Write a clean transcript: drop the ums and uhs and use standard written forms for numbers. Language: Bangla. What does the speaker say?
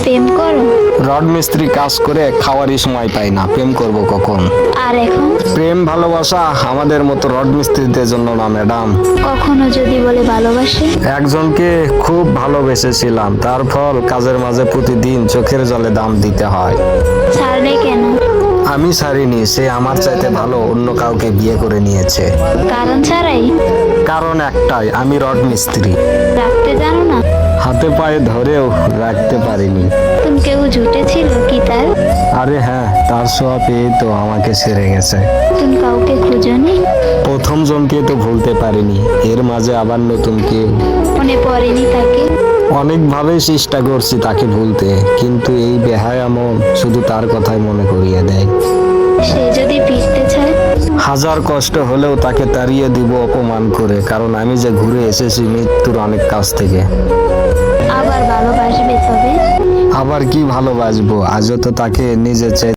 প্রেম করো? রড মিস্ত্রি কাজ করে খাওয়ারই সময় পাই না, প্রেম করব কখন? আর এখন? প্রেম ভালোবাসা আমাদের মতো রড মিস্ত্রিদের জন্য না ম্যাডাম। কখনো যদি বলে ভালোবাসে? একজনকে খুব ভালোবেসেছিলাম, তার ফল কাজের মাঝে প্রতিদিন চোখের জলে দাম দিতে হয়। ছাড়লে কেন? আমি ছাড়িনি, সে আমার চাইতে ভালো অন্য কাউকে বিয়ে করে নিয়েছে। কারণ ছাড়াই? কারণ একটাই, আমি রড মিস্ত্রি। রাখতে জানো না? হাতে পায়ে ধরেও রাখতে পারিনি। তুমি কেউ জুটেছিল কি তার? আরে হ্যাঁ, তার ছোঁয়া পেয়ে তো আমাকে ছেড়ে গেছে। তুমি কাউকে খুঁজোনি? প্রথম জনকে তো ভুলতে পারিনি, এর মাঝে আবার নতুন কেউ। মনে পড়েনি তাকে? অনেকভাবে চেষ্টা করছি তাকে ভুলতে, কিন্তু এই বেহায়া মন শুধু তার কথাই মনে করিয়ে দেয়। সে যদি ফিরতে চায়? হাজার কষ্ট হলেও তাকে তাড়িয়ে দিব অপমান করে, কারণ আমি যে ঘুরে এসেছি মৃত্যুর অনেক কাছ থেকে। আবার ভালোবাসবে তবে? আবার কি ভালোবাসবো, আজও তো তাকে নিজের চাইতে